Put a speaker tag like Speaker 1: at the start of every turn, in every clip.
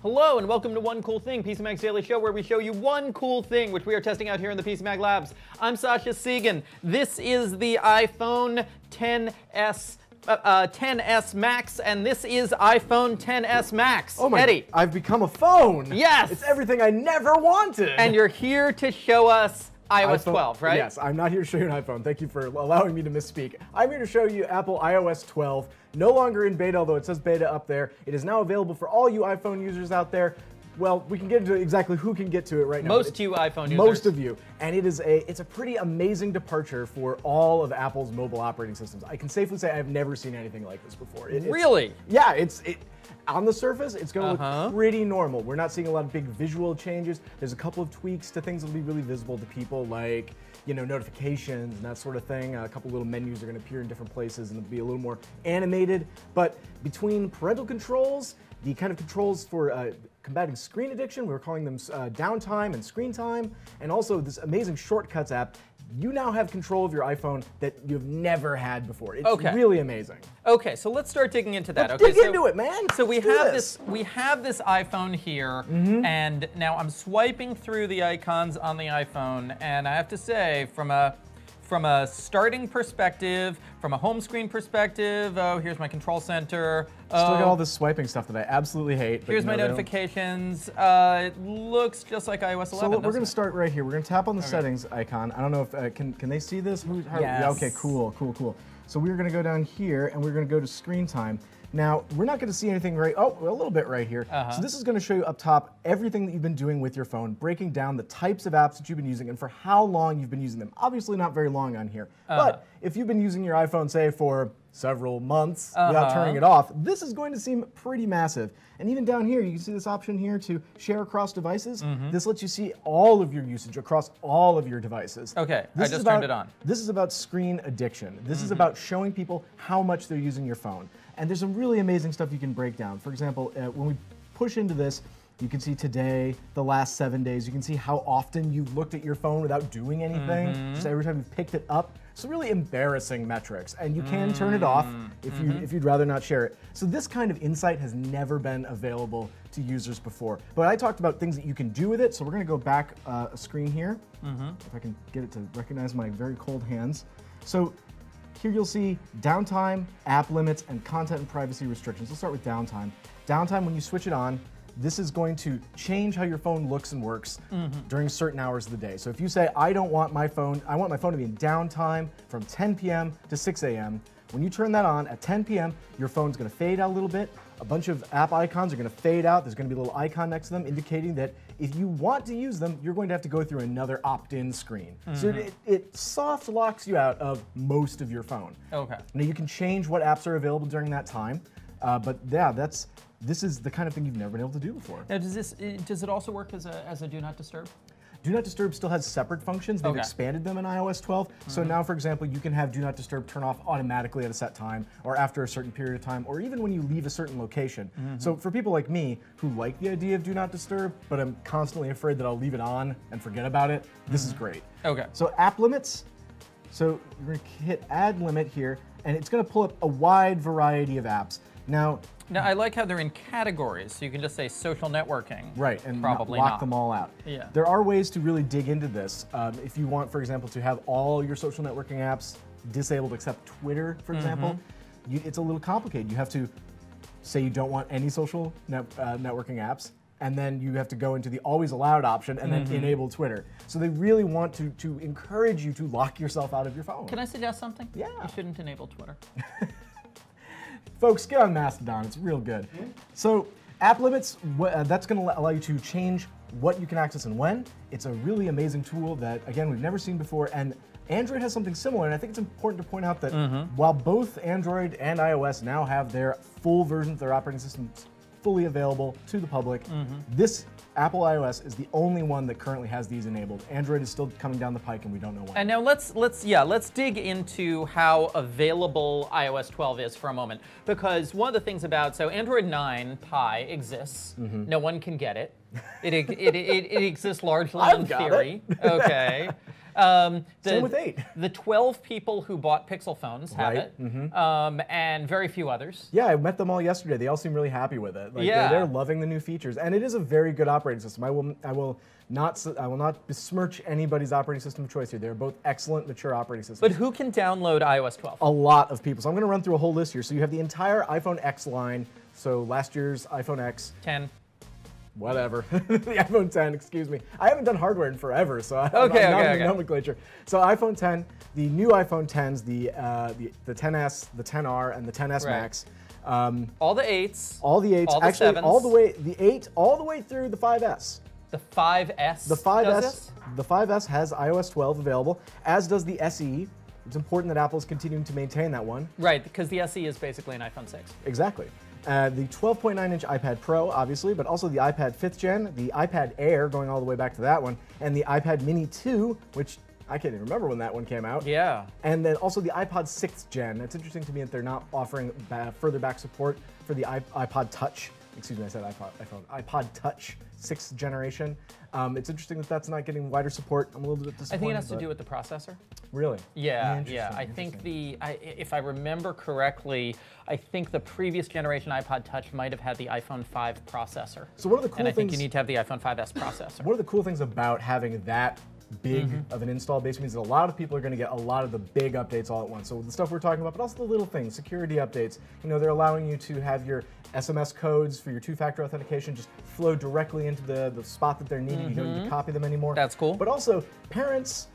Speaker 1: Hello and welcome to One Cool Thing, PCMag's daily show where we show you one cool thing which we are testing out here in the PCMag labs. I'm Sasha Segan. This is the iPhone XS Max, and this is iPhone XS Max.
Speaker 2: Oh my,
Speaker 1: Eddie.
Speaker 2: I've become a phone.
Speaker 1: Yes.
Speaker 2: It's everything I never wanted.
Speaker 1: And you're here to show us iOS 12, right?
Speaker 2: Yes, I'm not here to show you an iPhone. Thank you for allowing me to misspeak. I'm here to show you Apple iOS 12. No longer in beta, although it says beta up there. It is now available for all you iPhone users out there. Well, we can get into exactly who can get to it right now.
Speaker 1: Most you iPhone users.
Speaker 2: Most of you. And it's a pretty amazing departure for all of Apple's mobile operating systems. I can safely say I've never seen anything like this before.
Speaker 1: Really?
Speaker 2: Yeah, on the surface, it's going to look pretty normal. We're not seeing a lot of big visual changes. There's a couple of tweaks to things that will be really visible to people, like notifications and that sort of thing. A couple little menus are going to appear in different places and it'll be a little more animated. But between parental controls, the kind of controls for combating screen addiction, we were calling them downtime and screen time, and also this amazing Shortcuts app, you now have control of your iPhone that you've never had before. It's really amazing.
Speaker 1: Okay, so let's start digging into that.
Speaker 2: Let's dig into it, man.
Speaker 1: So we have this iPhone here, and now I'm swiping through the icons on the iPhone, and I have to say, from a starting perspective, from a home screen perspective, oh, here's my control center.
Speaker 2: Still got all this swiping stuff that I absolutely hate.
Speaker 1: Here's my notifications. It looks just like iOS 11.
Speaker 2: So we're going to start right here. We're going to tap on the settings icon. I don't know if, can they see this?
Speaker 1: Yes.
Speaker 2: Yeah, okay, cool. So we're going to go down here and we're going to go to screen time. Now, we're not going to see anything a little bit right here. So this is going to show you up top everything that you've been doing with your phone, breaking down the types of apps that you've been using and for how long you've been using them. Obviously not very long on here, but if you've been using your iPhone, say, for several months without turning it off, this is going to seem pretty massive. And even down here, you can see this option here to share across devices. This lets you see all of your usage across all of your devices.
Speaker 1: Okay, I just turned it on.
Speaker 2: This is about screen addiction. This is about showing people how much they're using your phone. And there's some really amazing stuff you can break down. For example, when we push into this, you can see today, the last 7 days. You can see how often you've looked at your phone without doing anything. Just every time you've picked it up. Some really embarrassing metrics, and you can turn it off if you'd rather not share it. So this kind of insight has never been available to users before. But I talked about things that you can do with it, so we're going to go back a screen here. If I can get it to recognize my very cold hands. So here you'll see downtime, app limits, and content and privacy restrictions. Let's start with downtime. Downtime, when you switch it on, this is going to change how your phone looks and works during certain hours of the day. So if you say, I want my phone to be in downtime from 10 p.m. to 6 a.m., when you turn that on at 10 p.m., your phone's going to fade out a little bit. A bunch of app icons are going to fade out. There's going to be a little icon next to them indicating that if you want to use them, you're going to have to go through another opt-in screen. So it soft locks you out of most of your phone. Okay. Now you can change what apps are available during that time, but yeah, this is the kind of thing you've never been able to do before.
Speaker 1: Now, does it also work as a Do Not Disturb?
Speaker 2: Do Not Disturb still has separate functions. They've expanded them in iOS 12. So now, for example, you can have Do Not Disturb turn off automatically at a set time, or after a certain period of time, or even when you leave a certain location. So for people like me, who like the idea of Do Not Disturb, but I'm constantly afraid that I'll leave it on and forget about it, this is great. Okay. So app limits. So you're going to hit Add Limit here, and it's going to pull up a wide variety of apps. Now,
Speaker 1: I like how they're in categories, so you can just say social networking.
Speaker 2: Right, and
Speaker 1: probably
Speaker 2: lock them all out.
Speaker 1: Yeah.
Speaker 2: There are ways to really dig into this. If you want, for example, to have all your social networking apps disabled except Twitter, for example, it's a little complicated. You have to say you don't want any social networking apps, and then you have to go into the always allowed option and then enable Twitter. So they really want to encourage you to lock yourself out of your phone.
Speaker 1: Can I suggest something?
Speaker 2: Yeah.
Speaker 1: You shouldn't enable Twitter.
Speaker 2: Folks, get on Mastodon. It's real good. So app limits, that's going to allow you to change what you can access and when. It's a really amazing tool that, again, we've never seen before. And Android has something similar. And I think it's important to point out that while both Android and iOS now have their full versions of their operating systems fully available to the public, this Apple iOS is the only one that currently has these enabled. Android is still coming down the pike, and we don't know when.
Speaker 1: And now let's dig into how available iOS 12 is for a moment, because one of the things about Android 9 Pie exists. No one can get it. It exists largely
Speaker 2: I've
Speaker 1: in
Speaker 2: got
Speaker 1: theory.
Speaker 2: it.
Speaker 1: Okay.
Speaker 2: Same with 8.
Speaker 1: The 12 people who bought Pixel phones have
Speaker 2: Right,
Speaker 1: it, and very few others.
Speaker 2: Yeah, I met them all yesterday. They all seem really happy with it. Like,
Speaker 1: Yeah.
Speaker 2: they're loving the new features, and it is a very good operating system. I will not besmirch anybody's operating system of choice here. They're both excellent, mature operating systems.
Speaker 1: But who can download iOS 12?
Speaker 2: A lot of people. So I'm going to run through a whole list here. So you have the entire iPhone X line. So last year's iPhone X.
Speaker 1: 10.
Speaker 2: Whatever. The iPhone 10, excuse me. I haven't done hardware in forever, so I'm
Speaker 1: Okay,
Speaker 2: not
Speaker 1: okay,
Speaker 2: in the nomenclature. So iPhone 10, the new iPhone 10s, the 10s, the 10R, and the 10s
Speaker 1: Right.
Speaker 2: Max.
Speaker 1: All the 8s.
Speaker 2: All the 8s.
Speaker 1: All the
Speaker 2: Actually,
Speaker 1: 7s.
Speaker 2: all the way, the 8, all the way through the 5S.
Speaker 1: The 5S.
Speaker 2: The
Speaker 1: does
Speaker 2: 5S,
Speaker 1: this?
Speaker 2: the 5S has iOS 12 available, as does the SE. It's important that Apple is continuing to maintain that one.
Speaker 1: Right, because the SE is basically an iPhone 6.
Speaker 2: Exactly. The 12.9-inch iPad Pro, obviously, but also the iPad 5th Gen, the iPad Air, going all the way back to that one, and the iPad Mini 2, which I can't even remember when that one came out.
Speaker 1: Yeah.
Speaker 2: And then also the iPod 6th Gen. It's interesting to me that they're not offering further back support for the iPod Touch. Excuse me, I said iPod Touch 6th generation. It's interesting that that's not getting wider support. I'm a little bit disappointed.
Speaker 1: I think it has to do with the processor.
Speaker 2: Really?
Speaker 1: Yeah, yeah. I think if I remember correctly, I think the previous generation iPod Touch might have had the iPhone 5 processor.
Speaker 2: So one of the cool
Speaker 1: and I think
Speaker 2: things,
Speaker 1: you need to have the iPhone 5S processor.
Speaker 2: one of the cool things about having that big of an install base means that a lot of people are going to get a lot of the big updates all at once. So the stuff we're talking about, but also the little things, security updates. You know, they're allowing you to have your SMS codes for your two-factor authentication just flow directly into the spot that they're needing. You don't need to copy them anymore.
Speaker 1: That's cool.
Speaker 2: But also, parents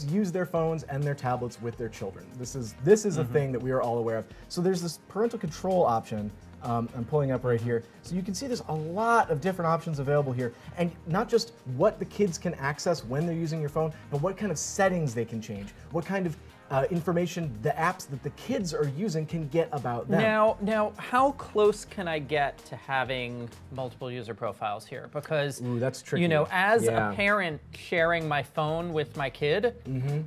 Speaker 2: use their phones and their tablets with their children. This is a thing that we are all aware of. So there's this parental control option. I'm pulling up right here. So you can see there's a lot of different options available here. And not just what the kids can access when they're using your phone, but what kind of settings they can change. What kind of information the apps that the kids are using can get about them.
Speaker 1: Now, how close can I get to having multiple user profiles here? Because,
Speaker 2: Ooh, that's tricky.
Speaker 1: you know, as
Speaker 2: Yeah.
Speaker 1: a parent sharing my phone with my kid,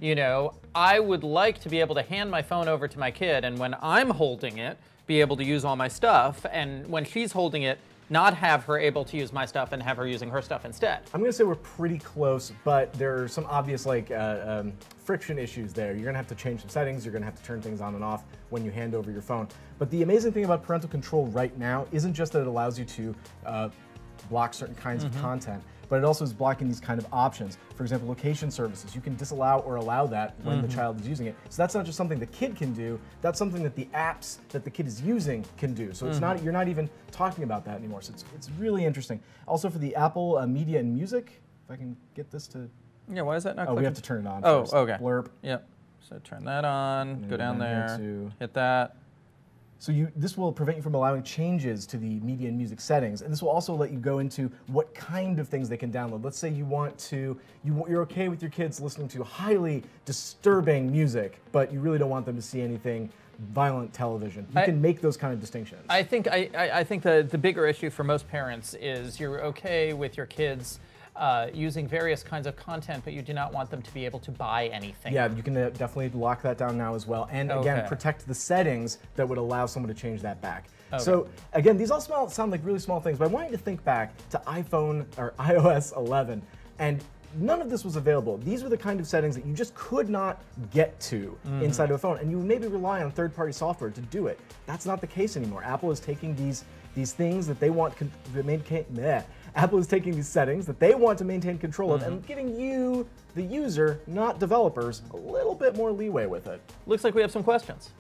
Speaker 1: you know, I would like to be able to hand my phone over to my kid, and when I'm holding it, be able to use all my stuff, and when she's holding it, not have her able to use my stuff and have her using her stuff instead.
Speaker 2: I'm going to say we're pretty close, but there are some obvious friction issues there. You're going to have to change some settings. You're going to have to turn things on and off when you hand over your phone. But the amazing thing about parental control right now isn't just that it allows you to block certain kinds of content, but it also is blocking these kind of options. For example, location services. You can disallow or allow that when the child is using it. So that's not just something the kid can do, that's something that the apps that the kid is using can do. So it's not, you're not even talking about that anymore. So it's really interesting. Also for the Apple Media and Music, if I can get this to...
Speaker 1: Yeah, why is that not
Speaker 2: Oh,
Speaker 1: clicking?
Speaker 2: we have to turn it on
Speaker 1: Oh,
Speaker 2: first.
Speaker 1: okay.
Speaker 2: Blurb.
Speaker 1: Yep. So turn that on, go down
Speaker 2: down here
Speaker 1: there,
Speaker 2: to-
Speaker 1: hit that.
Speaker 2: So this will prevent you from allowing changes to the media and music settings, and this will also let you go into what kind of things they can download. Let's say you want to, you're okay with your kids listening to highly disturbing music, but you really don't want them to see anything violent television. You can make those kind of distinctions.
Speaker 1: I think the bigger issue for most parents is you're okay with your kids using various kinds of content, but you do not want them to be able to buy anything.
Speaker 2: Yeah, you can definitely lock that down now as well. And again,
Speaker 1: Okay.
Speaker 2: protect the settings that would allow someone to change that back.
Speaker 1: Okay.
Speaker 2: So again, these all sound like really small things, but I want you to think back to iOS 11, and none of this was available. These were the kind of settings that you just could not get to inside of a phone, and you would maybe rely on third-party software to do it. That's not the case anymore. Apple is taking these things that they want to maintain. Apple is taking these settings that they want to maintain control of and giving you, the user, not developers, a little bit more leeway with it.
Speaker 1: Looks like we have some questions.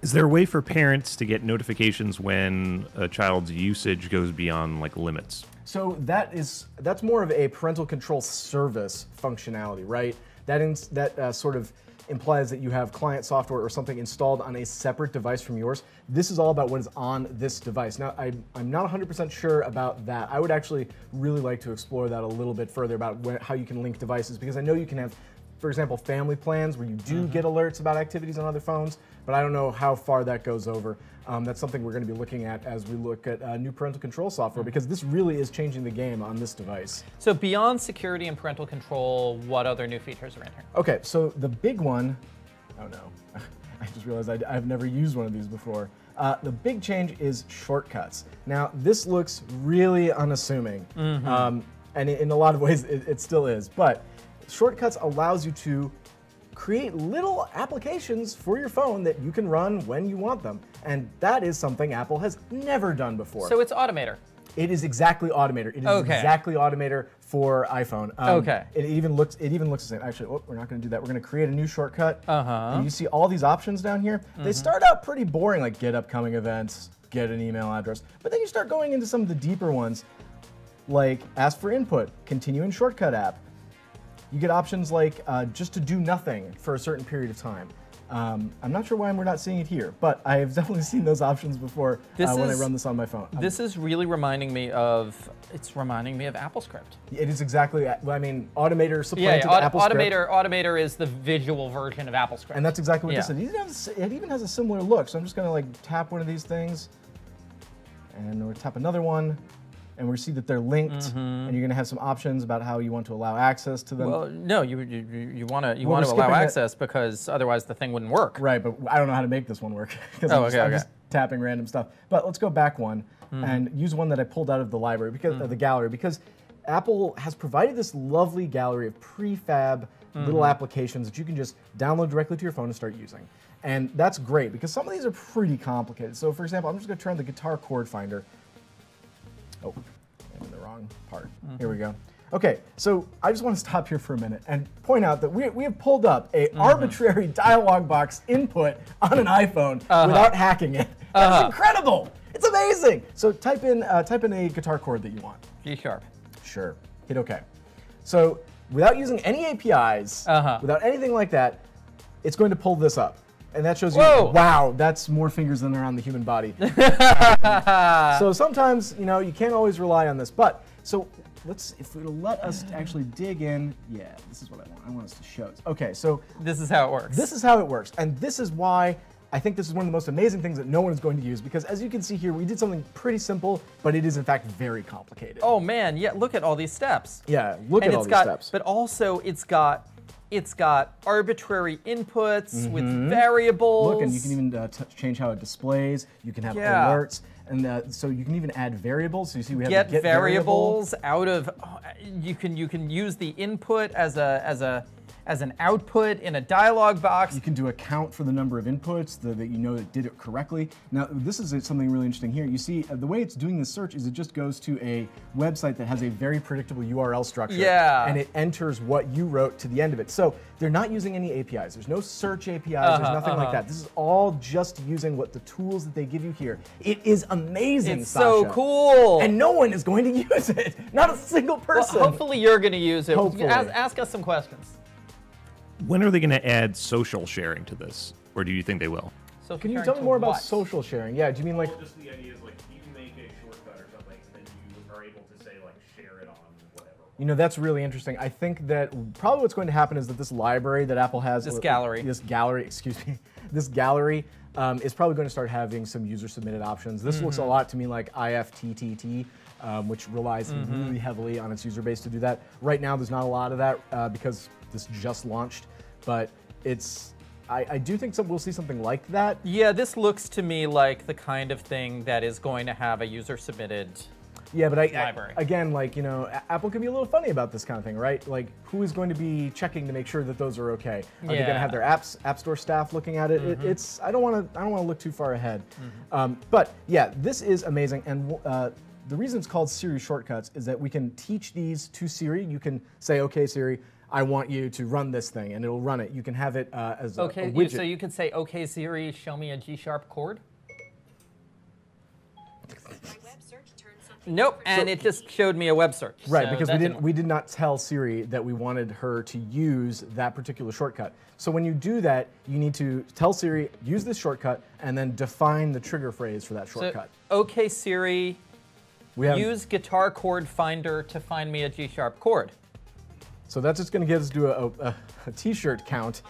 Speaker 3: Is there a way for parents to get notifications when a child's usage goes beyond like limits?
Speaker 2: So that's more of a parental control service functionality, right? That sort of implies that you have client software or something installed on a separate device from yours. This is all about what is on this device. Now, I'm not 100% sure about that. I would actually really like to explore that a little bit further about how you can link devices, because I know you can have, for example, family plans where you do get alerts about activities on other phones, but I don't know how far that goes over. That's something we're going to be looking at as we look at new parental control software, because this really is changing the game on this device.
Speaker 1: So beyond security and parental control, what other new features are in here?
Speaker 2: Okay, so the big one, oh no, I just realized I've never used one of these before. The big change is shortcuts. Now, this looks really unassuming, and in a lot of ways it still is, but shortcuts allows you to create little applications for your phone that you can run when you want them. And that is something Apple has never done before.
Speaker 1: So it's Automator.
Speaker 2: It is exactly Automator. It is exactly Automator for iPhone. It even looks the same. Actually, we're not going to do that. We're going to create a new shortcut. And you see all these options down here. They start out pretty boring, like get upcoming events, get an email address. But then you start going into some of the deeper ones, like ask for input, continue in shortcut app. You get options like just to do nothing for a certain period of time. I'm not sure why we're not seeing it here, but I have definitely seen those options before when I run this on my phone.
Speaker 1: This is really reminding me of, AppleScript.
Speaker 2: It is exactly, I mean, Automator supplanted AppleScript.
Speaker 1: Automator is the visual version of AppleScript.
Speaker 2: And that's exactly what this is. It even has a similar look, so I'm just gonna like tap one of these things, and we'll tap another one, and we see that they're linked, and you're going to have some options about how you want to allow access to them.
Speaker 1: Well, no, you want to allow access because otherwise the thing wouldn't work.
Speaker 2: Right, but I don't know how to make this one work because I'm just tapping random stuff. But let's go back one and use one that I pulled out of the library because the gallery, because Apple has provided this lovely gallery of prefab little applications that you can just download directly to your phone and start using. And that's great because some of these are pretty complicated. So for example, I'm just going to turn the guitar chord finder. Oh, I'm in the wrong part. Here we go. Okay, so I just want to stop here for a minute and point out that we have pulled up a arbitrary dialog box input on an iPhone without hacking it. That's incredible. It's amazing. So type in a guitar chord that you want.
Speaker 1: G sharp.
Speaker 2: Sure. Hit OK. So without using any APIs, without anything like that, it's going to pull this up. And that shows you, wow, that's more fingers than are on the human body. So sometimes, you know, you can't always rely on this. But, so if it'll let us actually dig in, yeah, this is what I want. I want us to show this. Okay, so.
Speaker 1: This is how it works.
Speaker 2: This is how it works. And this is why I think this is one of the most amazing things that no one is going to use, because as you can see here, we did something pretty simple, but it is in fact very complicated.
Speaker 1: Oh man, yeah, look at all these steps.
Speaker 2: Yeah, look at all these steps.
Speaker 1: But also it's got arbitrary inputs with variables.
Speaker 2: Look, and you can even change how it displays. You can have alerts, and so you can even add variables. So you see, we have
Speaker 1: get variables out of. You can use the input as an output in a dialog box.
Speaker 2: You can do a count for the number of inputs that you know that did it correctly. Now, this is something really interesting here. You see, the way it's doing this search is it just goes to a website that has a very predictable URL structure.
Speaker 1: Yeah.
Speaker 2: And it enters what you wrote to the end of it. So they're not using any APIs. There's no search APIs. There's nothing like that. This is all just using what the tools that they give you here. It is amazing,
Speaker 1: It's
Speaker 2: Sasha.
Speaker 1: so cool.
Speaker 2: And no one is going to use it. Not a single person.
Speaker 1: Well, hopefully you're going to use it.
Speaker 2: Hopefully.
Speaker 1: Ask us some questions.
Speaker 3: When are they going to add social sharing to this, or do you think they will?
Speaker 1: So
Speaker 2: can you tell me more about social sharing? Yeah, do you mean like?
Speaker 3: Well, just the idea is like you can make a shortcut or something, and then you are able to say like share it on whatever.
Speaker 2: You know, that's really interesting. I think that probably what's going to happen is that this library that Apple has, this gallery, is probably going to start having some user-submitted options. This looks a lot to me like IFTTT, which relies really heavily on its user base to do that. Right now, there's not a lot of that because this just launched, but I do think we'll see something like that.
Speaker 1: Yeah, this looks to me like the kind of thing that is going to have a user-submitted library.
Speaker 2: Again, like, you know, Apple can be a little funny about this kind of thing, right? Like, who is going to be checking to make sure that those are okay? Are they going to have their App Store staff looking at it? I don't want to look too far ahead. But yeah, this is amazing, and the reason it's called Siri Shortcuts is that we can teach these to Siri. You can say, okay, Siri, I want you to run this thing, and it'll run it. You can have it as a widget.
Speaker 1: So you could say, okay, Siri, show me a G-sharp chord? Nope, and it just showed me a web search.
Speaker 2: Right,
Speaker 1: so
Speaker 2: because we did not tell Siri that we wanted her to use that particular shortcut. So when you do that, you need to tell Siri, use this shortcut, and then define the trigger phrase for that shortcut.
Speaker 1: So, okay, Siri, use guitar chord finder to find me a G-sharp chord.
Speaker 2: So that's just going to get us to a t-shirt count.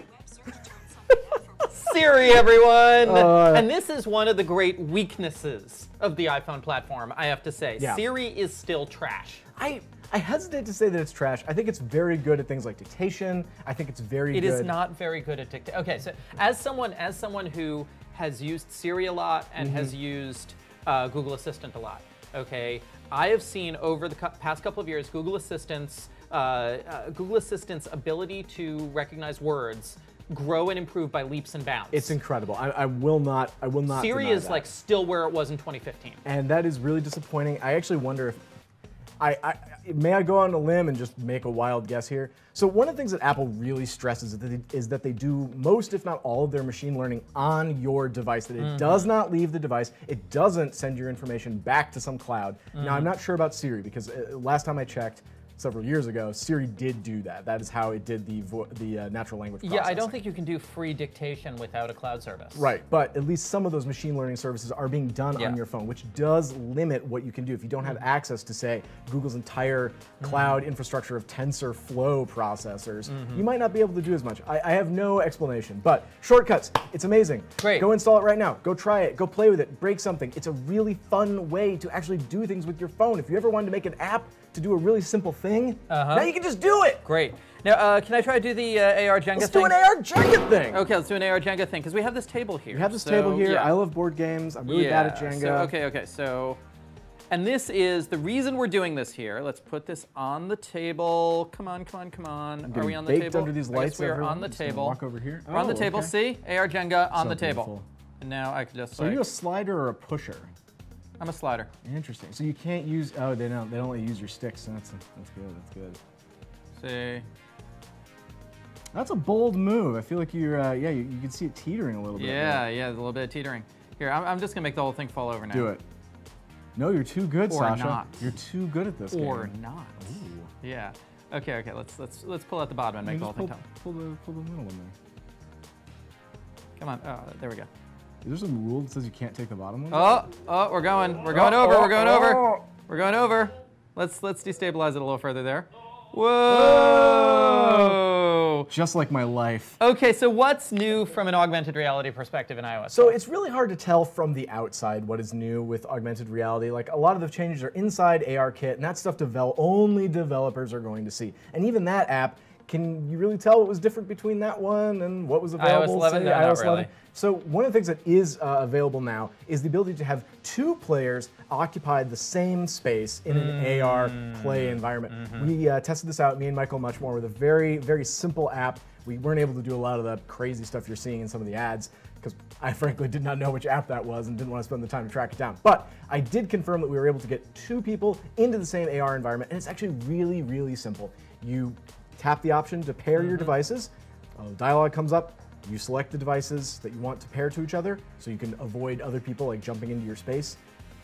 Speaker 1: Siri, everyone! And this is one of the great weaknesses of the iPhone platform, I have to say.
Speaker 2: Yeah.
Speaker 1: Siri is still trash.
Speaker 2: I hesitate to say that it's trash. I think it's very good at things like dictation. I think it's very good.
Speaker 1: It is not very good at dictation. Okay, so as someone who has used Siri a lot and has used Google Assistant a lot. Okay, I have seen over the past couple of years Google Assistant's ability to recognize words grow and improve by leaps and bounds.
Speaker 2: It's incredible. I will not.
Speaker 1: Siri
Speaker 2: deny
Speaker 1: is
Speaker 2: that.
Speaker 1: like still where it was in 2015.
Speaker 2: And that is really disappointing. I actually wonder if may I go on a limb and just make a wild guess here? So one of the things that Apple really stresses is that they do most, if not all, of their machine learning on your device, that it does not leave the device, it doesn't send your information back to some cloud. Now, I'm not sure about Siri, because last time I checked, several years ago, Siri did do that. That is how it did the natural language processing.
Speaker 1: Yeah, I don't think you can do free dictation without a cloud service.
Speaker 2: Right, but at least some of those machine learning services are being done on your phone, which does limit what you can do. If you don't have access to, say, Google's entire cloud infrastructure of TensorFlow processors, you might not be able to do as much. I have no explanation, but Shortcuts, it's amazing.
Speaker 1: Great.
Speaker 2: Go install it right now. Go try it. Go play with it. Break something. It's a really fun way to actually do things with your phone. If you ever wanted to make an app to do a really simple thing, now you can just do it.
Speaker 1: Great. Now, can I try to do the AR Jenga thing?
Speaker 2: Let's do an AR Jenga thing.
Speaker 1: Okay, let's do an AR Jenga thing, because we have this table here.
Speaker 2: We have this table here.
Speaker 1: Yeah.
Speaker 2: I love board games. I'm really bad at Jenga.
Speaker 1: So, and this is the reason we're doing this here. Let's put this on the table. Come on. Are we on the table?
Speaker 2: Under these lights,
Speaker 1: we are
Speaker 2: everyone.
Speaker 1: on the
Speaker 2: I'm just gonna
Speaker 1: table.
Speaker 2: walk over here.
Speaker 1: We're on the table.
Speaker 2: Okay.
Speaker 1: See, AR Jenga on the table.
Speaker 2: Beautiful.
Speaker 1: And now I can just.
Speaker 2: So are you a slider or a pusher?
Speaker 1: I'm a slider.
Speaker 2: Interesting. So you can't use. Oh, they don't let you use your sticks. So that's good. That's good.
Speaker 1: See.
Speaker 2: That's a bold move. I feel like you're. You can see it teetering a little bit.
Speaker 1: Yeah, there's a little bit of teetering. Here, I'm just gonna make the whole thing fall over now.
Speaker 2: Do it. No, you're too good,
Speaker 1: Or
Speaker 2: Sasha.
Speaker 1: not.
Speaker 2: You're too good at this
Speaker 1: Or
Speaker 2: game.
Speaker 1: not.
Speaker 2: Ooh.
Speaker 1: Yeah. Okay. Let's pull out the bottom and make the whole thing come.
Speaker 2: Pull the middle one there.
Speaker 1: Come on. There we go.
Speaker 2: Is there some rule that says you can't take the bottom one?
Speaker 1: Oh, we're going over. We're going over. Let's destabilize it a little further there. Whoa!
Speaker 2: Just like my life.
Speaker 1: Okay, so what's new from an augmented reality perspective in iOS?
Speaker 2: So it's really hard to tell from the outside what is new with augmented reality. Like, a lot of the changes are inside ARKit, and that stuff only developers are going to see. And even that app, can you really tell what was different between that one and what was available?
Speaker 1: iOS 11? No, not really.
Speaker 2: So one of the things that is available now is the ability to have two players occupy the same space in an AR play environment. We tested this out, me and Michael much more, with a very, very simple app. We weren't able to do a lot of the crazy stuff you're seeing in some of the ads, because I frankly did not know which app that was and didn't want to spend the time to track it down. But I did confirm that we were able to get two people into the same AR environment, and it's actually really, really simple. You tap the option to pair your devices. A dialog comes up. You select the devices that you want to pair to each other, so you can avoid other people like jumping into your space,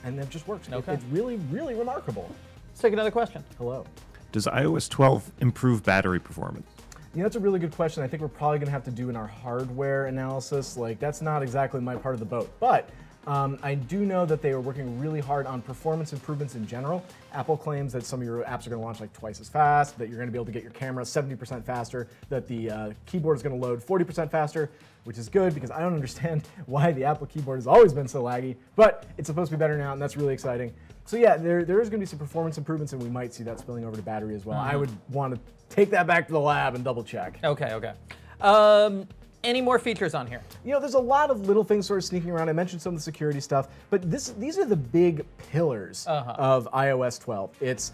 Speaker 2: and it just works.
Speaker 1: Okay.
Speaker 2: It's really, really remarkable.
Speaker 1: Let's take another question.
Speaker 2: Hello.
Speaker 3: Does iOS 12 improve battery performance?
Speaker 2: You know, that's a really good question. I think we're probably going to have to do in our hardware analysis. Like, that's not exactly my part of the boat, but I do know that they are working really hard on performance improvements in general. Apple claims that some of your apps are going to launch like twice as fast, that you're going to be able to get your camera 70% faster, that the keyboard is going to load 40% faster, which is good because I don't understand why the Apple keyboard has always been so laggy, but it's supposed to be better now, and that's really exciting. So yeah, there is going to be some performance improvements, and we might see that spilling over to battery as well. I would want to take that back to the lab and double check.
Speaker 1: Okay. Any more features on here?
Speaker 2: You know, there's a lot of little things sort of sneaking around. I mentioned some of the security stuff, but these are the big pillars of iOS 12. It's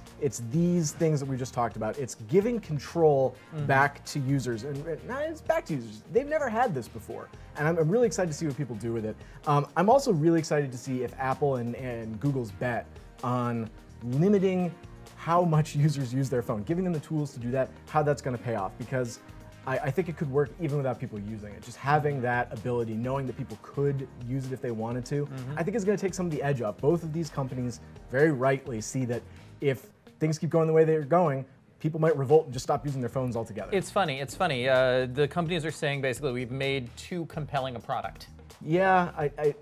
Speaker 2: these things that we just talked about. It's giving control back to users, and it's back to users. They've never had this before, and I'm really excited to see what people do with it. I'm also really excited to see if Apple and Google's bet on limiting how much users use their phone, giving them the tools to do that, how that's going to pay off, because I think it could work even without people using it. Just having that ability, knowing that people could use it if they wanted to, I think is going to take some of the edge off. Both of these companies very rightly see that if things keep going the way they're going, people might revolt and just stop using their phones altogether.
Speaker 1: It's funny. The companies are saying basically we've made too compelling a product.
Speaker 2: Yeah, I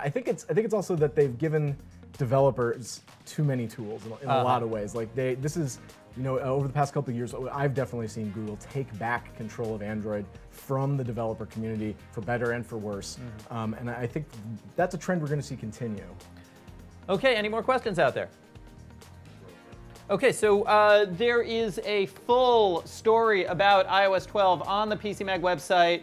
Speaker 2: think it's also that they've given developers too many tools in a lot of ways. Like this is. You know, over the past couple of years, I've definitely seen Google take back control of Android from the developer community, for better and for worse. And I think that's a trend we're going to see continue.
Speaker 1: Okay, any more questions out there? Okay, so there is a full story about iOS 12 on the PC Mag website,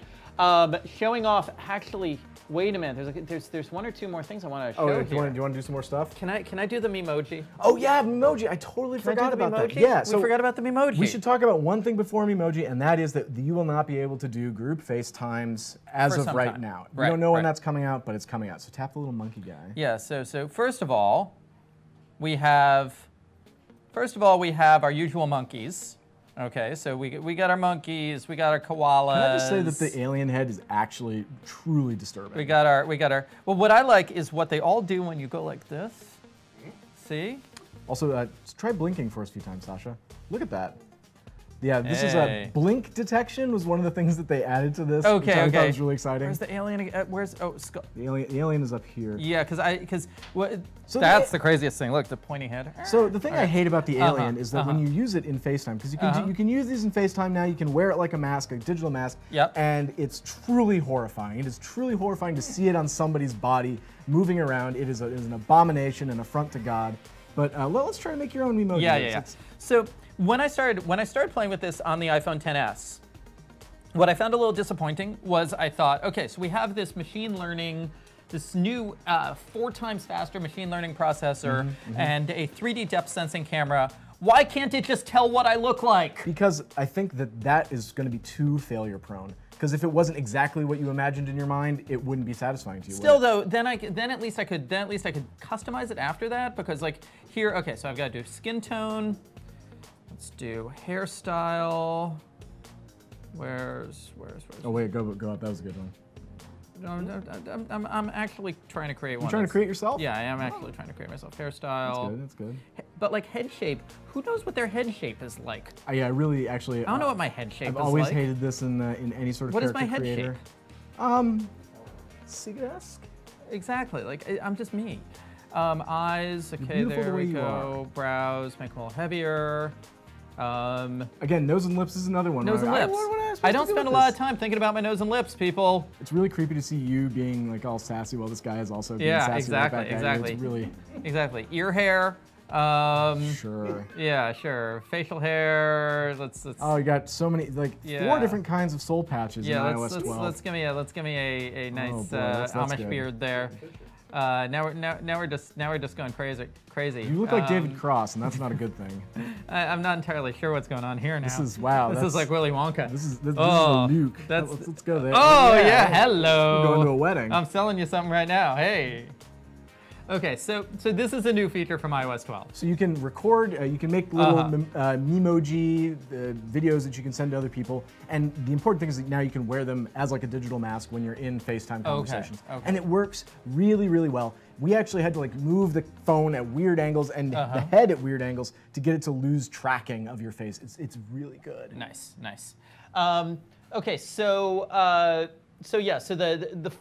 Speaker 1: showing off actually Wait a minute. There's one or two more things I want to show
Speaker 2: Oh,
Speaker 1: here.
Speaker 2: do you want to do some more stuff?
Speaker 1: Can I do the Memoji?
Speaker 2: Oh yeah, Memoji. I totally forgot about that. Yeah,
Speaker 1: we forgot about the Memoji.
Speaker 2: We should talk about one thing before Memoji, and that is that you will not be able to do group FaceTimes as
Speaker 1: For
Speaker 2: of
Speaker 1: some
Speaker 2: right
Speaker 1: time.
Speaker 2: now. We
Speaker 1: Right,
Speaker 2: don't know when
Speaker 1: right.
Speaker 2: that's coming out, but it's coming out. So tap the little monkey guy.
Speaker 1: Yeah. So first of all, we have our usual monkeys. Okay, so we got our monkeys, we got our koalas.
Speaker 2: Can I just say that the alien head is actually truly disturbing?
Speaker 1: We got our. Well, what I like is what they all do when you go like this. See?
Speaker 2: Also, try blinking for us a few times, Sasha. Look at that. Yeah, this is
Speaker 1: Hey.
Speaker 2: blink detection was one of the things that they added to this.
Speaker 1: Okay,
Speaker 2: which I
Speaker 1: okay.
Speaker 2: thought was really exciting.
Speaker 1: Where's the alien? Skull.
Speaker 2: The alien is up here.
Speaker 1: Yeah, because
Speaker 2: So
Speaker 1: that's the craziest thing. Look, the pointy head.
Speaker 2: So the thing I hate about the alien
Speaker 1: Uh-huh,
Speaker 2: is that when you use it in FaceTime, because you can use these in FaceTime now, you can wear it like a mask, a digital mask,
Speaker 1: Yep.
Speaker 2: and it's truly horrifying. It is truly horrifying to see it on somebody's body moving around. It is an abomination, an affront to God. But let's try to make your own emoji.
Speaker 1: Yeah. So when I started playing with this on the iPhone XS, what I found a little disappointing was I thought, okay, so we have this machine learning, this new 4 times faster machine learning processor and a 3D depth sensing camera. Why can't it just tell what I look like?
Speaker 2: Because I think that is going to be too failure prone. Because if it wasn't exactly what you imagined in your mind, it wouldn't be satisfying to you.
Speaker 1: Still though, then at least I could customize it after that, because like here, okay, so I've got to do skin tone. Let's do hairstyle. Where's?
Speaker 2: Oh wait, go up. That was a good one.
Speaker 1: No, I'm actually trying to create one.
Speaker 2: You trying to create yourself?
Speaker 1: Yeah, I am actually trying to create myself. Hairstyle.
Speaker 2: That's good.
Speaker 1: But like head shape, who knows what their head shape is like?
Speaker 2: Yeah, I really actually.
Speaker 1: I don't know what my head shape
Speaker 2: I've
Speaker 1: is
Speaker 2: always
Speaker 1: like.
Speaker 2: hated this in any sort of
Speaker 1: What is
Speaker 2: character
Speaker 1: my head
Speaker 2: creator.
Speaker 1: shape?
Speaker 2: Seagull-esque?
Speaker 1: Exactly. Like I'm just me. Eyes. Okay,
Speaker 2: beautiful
Speaker 1: there
Speaker 2: the way
Speaker 1: we
Speaker 2: you
Speaker 1: go. Brows. Make them a little heavier.
Speaker 2: Again, nose and lips is another one.
Speaker 1: Nose and
Speaker 2: where
Speaker 1: lips.
Speaker 2: What am I supposed
Speaker 1: I
Speaker 2: to
Speaker 1: don't
Speaker 2: do
Speaker 1: spend a
Speaker 2: with
Speaker 1: lot
Speaker 2: this?
Speaker 1: of time thinking about my nose and lips, people.
Speaker 2: It's really creepy to see you being like all sassy while this guy is also being
Speaker 1: Yeah,
Speaker 2: sassy.
Speaker 1: exactly,
Speaker 2: right back at you.
Speaker 1: exactly.
Speaker 2: It's really
Speaker 1: Exactly. Ear hair.
Speaker 2: sure.
Speaker 1: Yeah, sure. Facial hair. Let's.
Speaker 2: Oh, you got so many, like 4
Speaker 1: Yeah.
Speaker 2: different kinds of soul patches in iOS 12.
Speaker 1: let's give me a nice
Speaker 2: boy, that's
Speaker 1: Amish
Speaker 2: good.
Speaker 1: beard there. Now we're just going crazy.
Speaker 2: You look like David Cross, and that's not a good thing.
Speaker 1: I'm not entirely sure what's going on here now.
Speaker 2: This is wow.
Speaker 1: This is like Willy Wonka.
Speaker 2: This is
Speaker 1: Oh,
Speaker 2: a Luke.
Speaker 1: that's-
Speaker 2: Let's go there.
Speaker 1: Oh yeah, hello.
Speaker 2: We're going to a wedding.
Speaker 1: I'm selling you something right now. Hey. Okay, so this is a new feature from iOS 12.
Speaker 2: So you can record, you can make little memoji videos that you can send to other people, and the important thing is that now you can wear them as like a digital mask when you're in FaceTime conversations,
Speaker 1: okay.
Speaker 2: and it works really, really well. We actually had to like move the phone at weird angles and the head at weird angles to get it to lose tracking of your face. It's really good.
Speaker 1: Nice. Okay, so the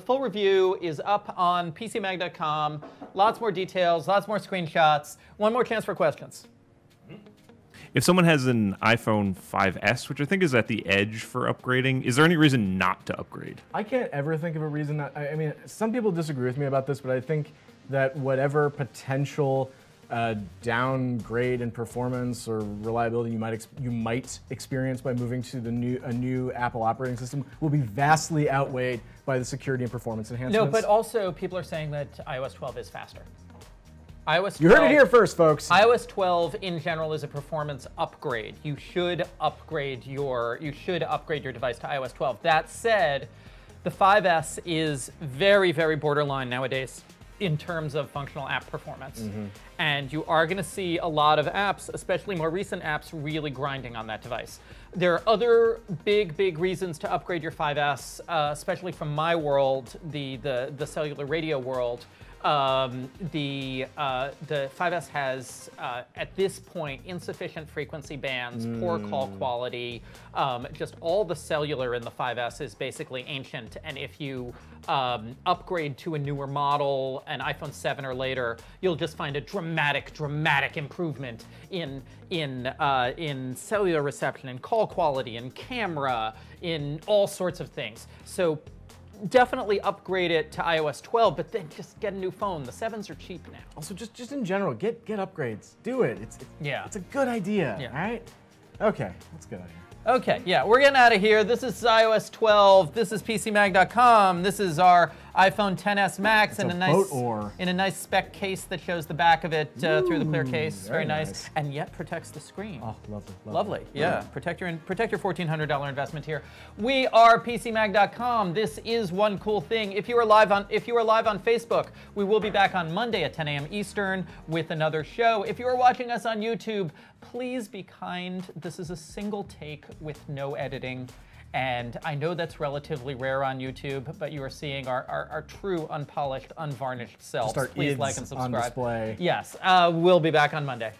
Speaker 1: full review is up on PCMag.com. Lots more details, lots more screenshots. One more chance for questions.
Speaker 3: If someone has an iPhone 5S, which I think is at the edge for upgrading, is there any reason not to upgrade?
Speaker 2: I can't ever think of a reason not, I mean, some people disagree with me about this, but I think that whatever potential downgrade in performance or reliability you might experience by moving to a new Apple operating system will be vastly outweighed by the security and performance enhancements.
Speaker 1: No, but also people are saying that iOS 12 is faster. iOS 12,
Speaker 2: you heard it here first, folks.
Speaker 1: iOS 12 in general is a performance upgrade. You should upgrade your device to iOS 12. That said, the 5S is very, very borderline nowadays in terms of functional app performance. And you are going to see a lot of apps, especially more recent apps, really grinding on that device. There are other big reasons to upgrade your 5S, especially from my world, the cellular radio world. The 5S has, at this point, insufficient frequency bands, poor call quality. Just all the cellular in the 5S is basically ancient. And if you upgrade to a newer model, an iPhone 7 or later, you'll just find a dramatic improvement in cellular reception, in call quality, in camera, in all sorts of things. So definitely upgrade it to iOS 12, but then just get a new phone. The 7s are cheap now.
Speaker 2: Also, just in general, get upgrades. Do it. It's
Speaker 1: Yeah.
Speaker 2: It's a good idea.
Speaker 1: Yeah.
Speaker 2: All right. Okay, let's get out of here.
Speaker 1: Okay, yeah, we're getting out of here. This is iOS 12. This is PCMag.com. This is our iPhone XS Max in a nice spec case that shows the back of it through the clear case. Very nice. And yet protects the screen.
Speaker 2: Oh, lovely.
Speaker 1: Lovely. Yeah. Protect your $1,400 investment here. We are PCMag.com. This is one cool thing. If you are live on Facebook, we will be back on Monday at 10 a.m. Eastern with another show. If you are watching us on YouTube, please be kind. This is a single take with no editing. And I know that's relatively rare on YouTube, but you are seeing our true, unpolished, unvarnished selves.
Speaker 2: Just our
Speaker 1: Please
Speaker 2: ids
Speaker 1: like and subscribe.
Speaker 2: on display.
Speaker 1: Yes, we'll be back on Monday.